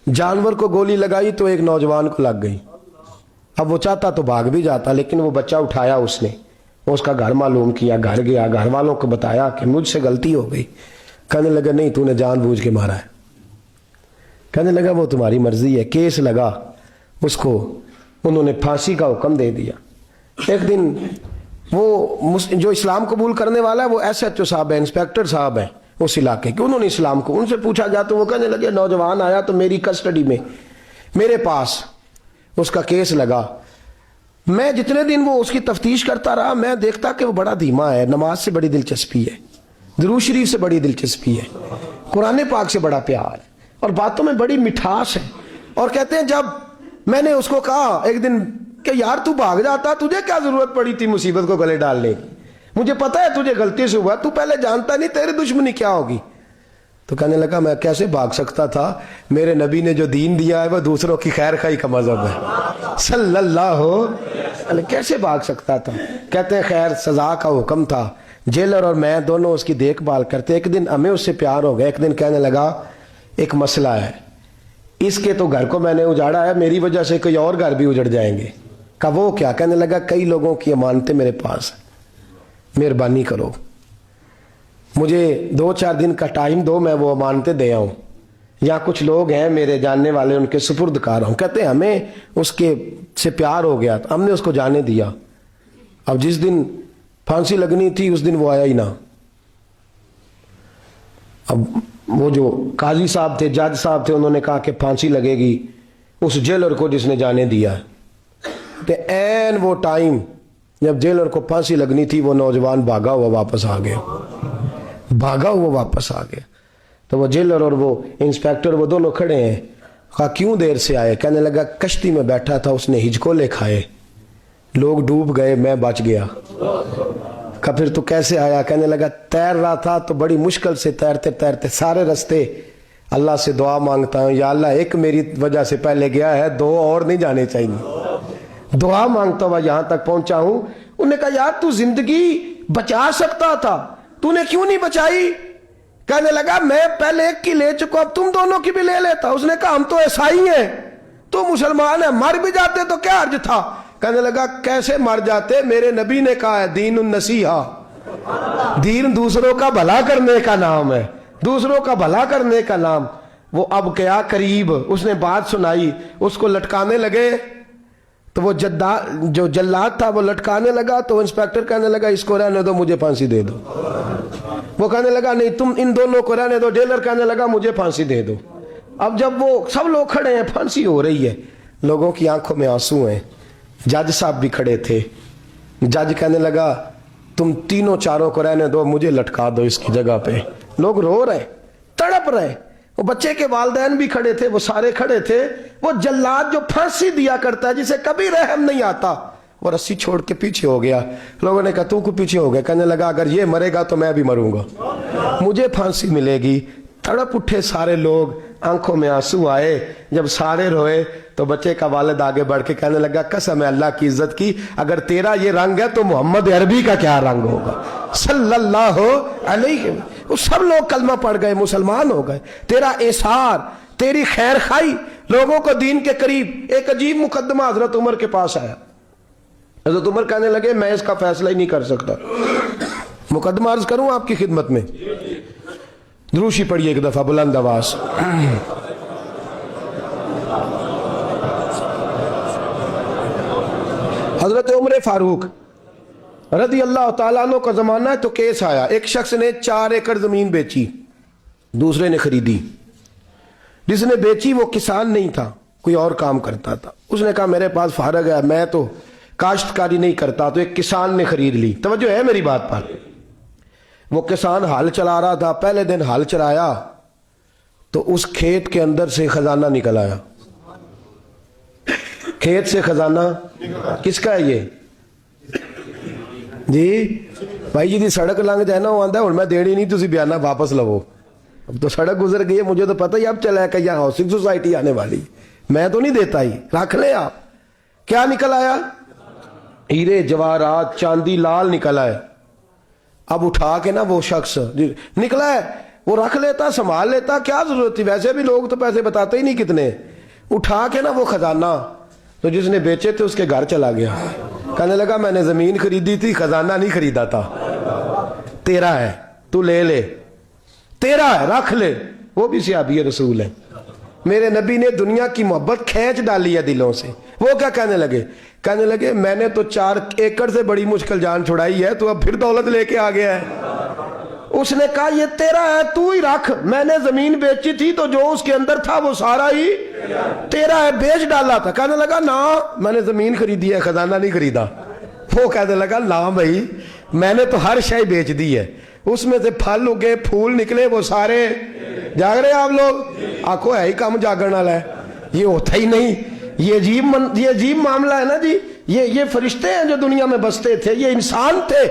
जानवर को गोली लगाई तो एक नौजवान को लग गई। अब वो चाहता तो भाग भी जाता, लेकिन वो बच्चा उठाया उसने, उसका घर मालूम किया, घर गया, घर वालों को बताया कि मुझसे गलती हो गई। कहने लगा नहीं, तूने जानबूझ के मारा है। कहने लगा वो तुम्हारी मर्जी है। केस लगा, उसको उन्होंने फांसी का हुक्म दे दिया। एक दिन वो जो इस्लाम कबूल करने वाला है वो SHO साहब है, इंस्पेक्टर साहब है उस इलाके के, उन्होंने इस्लाम को उनसे पूछा गया तो वो कहने लगे नौजवान आया तो मेरी कस्टडी में मेरे पास उसका केस लगा। मैं जितने दिन वो उसकी तफ्तीश करता रहा मैं देखता कि वो बड़ा धीमा है, नमाज से बड़ी दिलचस्पी है, दुरूद शरीफ से बड़ी दिलचस्पी है, कुरान पाक से बड़ा प्यार है और बातों में बड़ी मिठास है। और कहते हैं जब मैंने उसको कहा एक दिन कि यार तू भाग जाता, तुझे क्या जरूरत पड़ी थी मुसीबत को गले डालने की, मुझे पता है तुझे गलती से हुआ, तू पहले जानता नहीं तेरी दुश्मनी क्या होगी। तो कहने लगा मैं कैसे भाग सकता था, मेरे नबी ने जो दीन दिया है वह दूसरों की खैर खाई का मजहब है सल्लल्लाहु अलैहि, कैसे भाग सकता था। कहते हैं खैर सजा का हुक्म था, जेलर और मैं दोनों उसकी देखभाल करते। एक दिन हमें उससे प्यार हो गया। एक दिन कहने लगा एक मसला है, इसके तो घर को मैंने उजाड़ा है, मेरी वजह से कोई और घर भी उजड़ जाएंगे। कहा वो क्या। कहने लगा कई लोगों की अमानतें मेरे पास है, मेहरबानी करो, मुझे 2-4 दिन का टाइम दो, मैं वो अमानतें दे आऊं। यहाँ कुछ लोग हैं मेरे जानने वाले, उनके सुपुर्द कार हूं। कहते हैं हमें उसके से प्यार हो गया तो हमने उसको जाने दिया। अब जिस दिन फांसी लगनी थी उस दिन वो आया ही ना। अब वो जो काजी साहब थे, जज साहब थे, उन्होंने कहा कि फांसी लगेगी उस जेलर को जिसने जाने दिया। तो ऐन वो टाइम जब जेलर को फांसी लगनी थी वो नौजवान भागा हुआ वापस आ गया, भागा हुआ वापस आ गया। तो वो जेलर और वो इंस्पेक्टर वो दोनों खड़े हैं। कहा क्यों देर से आए। कहने लगा कश्ती में बैठा था, उसने हिजकोले खाए, लोग डूब गए, मैं बच गया। कहा फिर तू कैसे आया। कहने लगा तैर रहा था तो बड़ी मुश्किल से तैरते तैरते सारे रास्ते अल्लाह से दुआ मांगता हूँ, या अल्लाह एक मेरी वजह से पहले गया है, 2 और नहीं जाने चाहिए। दुआ मांगता हुआ यहां तक पहुंचा हूं। उन्होंने कहा यार तू जिंदगी बचा सकता था, तूने क्यों नहीं बचाई। कहने लगा मैं पहले एक की ले चुका, अब तुम दोनों की भी ले लेता। उसने कहा हम तो ईसाई हैं, तू मुसलमान है, मर भी जाते तो क्या अर्ज था। कहने लगा कैसे मर जाते, मेरे नबी ने कहा है दीन नसीहा, दीन दूसरों का भला करने का नाम है, दूसरों का भला करने का नाम। वो अब क्या करीब उसने बात सुनाई, उसको लटकाने लगे तो वो जो जल्लाद था वो लटकाने लगा। तो इंस्पेक्टर कहने लगा इसको रहने दो, मुझे फांसी दे दो। वो कहने लगा नहीं तुम इन दोनों को रहने दो। जेलर कहने लगा मुझे फांसी दे दो। अब जब वो सब लोग खड़े हैं, फांसी हो रही है, लोगों की आंखों में आंसू हैं, जज साहब भी खड़े थे। जज कहने लगा तुम तीनों चारों को रहने दो, मुझे लटका दो इसकी जगह पे। लोग रो रहे, तड़प रहे, वो बच्चे के वालिदैन भी खड़े थे, वो सारे खड़े थे। वो जल्लाद जो फांसी दिया करता है, जिसे कभी रहम नहीं आता, वो रस्सी छोड़ के पीछे हो गया। लोगों ने कहा तू को पीछे हो गया। कहने लगा अगर ये मरेगा तो मैं भी मरूंगा, मुझे फांसी मिलेगी। तड़प उठे सारे लोग, आंखों में आंसू आए। जब सारे रोए तो बच्चे का वालिद आगे बढ़ के कहने लगा कसम है अल्लाह की इज्जत की, अगर तेरा ये रंग है तो मोहम्मद अरबी का क्या रंग होगा सल्लल्लाहु अलैहि। वो सब लोग कलमा पढ़ गए, मुसलमान हो गए। तेरा एसार, तेरी खैर खाई लोगों को दीन के करीब। एक अजीब मुकदमा हजरत उमर के पास आया। हजरत उमर कहने लगे मैं इसका फैसला ही नहीं कर सकता। मुकदमा अर्ज करूं आपकी खिदमत में, द्रूशी पढ़िए एक दफा बुलंद आवाज। हजरत उमर फारूक रदी अल्लाह ताला अन्हु का जमाना है तो केस आया। एक शख्स ने 4 एकड़ जमीन बेची, दूसरे ने खरीदी। जिसने बेची वो किसान नहीं था, कोई और काम करता था। उसने कहा मेरे पास फारग है, मैं तो काश्तकारी नहीं करता, तो एक किसान ने खरीद ली। तवज्जो है मेरी बात पर। वो किसान हल चला रहा था, पहले दिन हल चलाया तो उस खेत के अंदर से खजाना निकल आया। खेत से खजाना किसका है ये जी भाई जी दी सड़क लंघ जाए ना, वो आंदा हुण मैं देनी नहीं, तुसी बयाना वापस लवो। अब तो सड़क गुजर गई है, मुझे तो पता ही अब चला है कि यहाँ हाउसिंग सोसाइटी आने वाली, मैं तो नहीं देता ही, रख ले आप। क्या निकल आया, हीरे जवाहरात चांदी लाल निकल आए। अब उठा के ना वो शख्स निकला है, وہ رکھ لیتا, سنبھال لیتا, کیا ضرورت تھی؟ ویسے بھی لوگ تو پیسے بتاتے ہی نہیں کتنے. اٹھا کے نا وہ خزانہ تو جس نے بیچے تھے اس کے گھر چلا گیا, کہنے لگا میں نے زمین خریدی تھی, خزانہ نہیں خریدا تھا, تیرا ہے, تو لے لے, تیرا ہے, رکھ لے. وہ بھی صحابی رسول ہے. میرے نبی نے دنیا کی محبت کھینچ ڈالی ہے دلوں سے. وہ کیا کہنے لگے؟ کہنے لگے میں نے تو 4 ایکڑ سے بڑی مشکل جان چھڑائی ہے, تو اب پھر دولت لے کے آ گیا ہے. اس نے کہا یہ تیرا ہے, تو ہی رکھ, میں نے زمین بیچی تھی تو جو اس کے اندر تھا وہ سارا ہی تیرا ہے, بیچ ڈالا تھا. کہنے لگا نا میں نے زمین خریدی ہے, خزانہ نہیں خریدا. وہ کہنے لگا لا بھائی میں نے تو ہر شے بیچ دی ہے, اس میں سے پھل اگے, پھول نکلے, وہ سارے. جاگ رہے آپ لوگ؟ آنکھوں ہے ہی کام جاگرن والا ہے, یہ ہوتا ہی نہیں. یہ عجیب معاملہ ہے نا جی. یہ فرشتے ہیں جو دنیا میں بستے تھے, یہ انسان تھے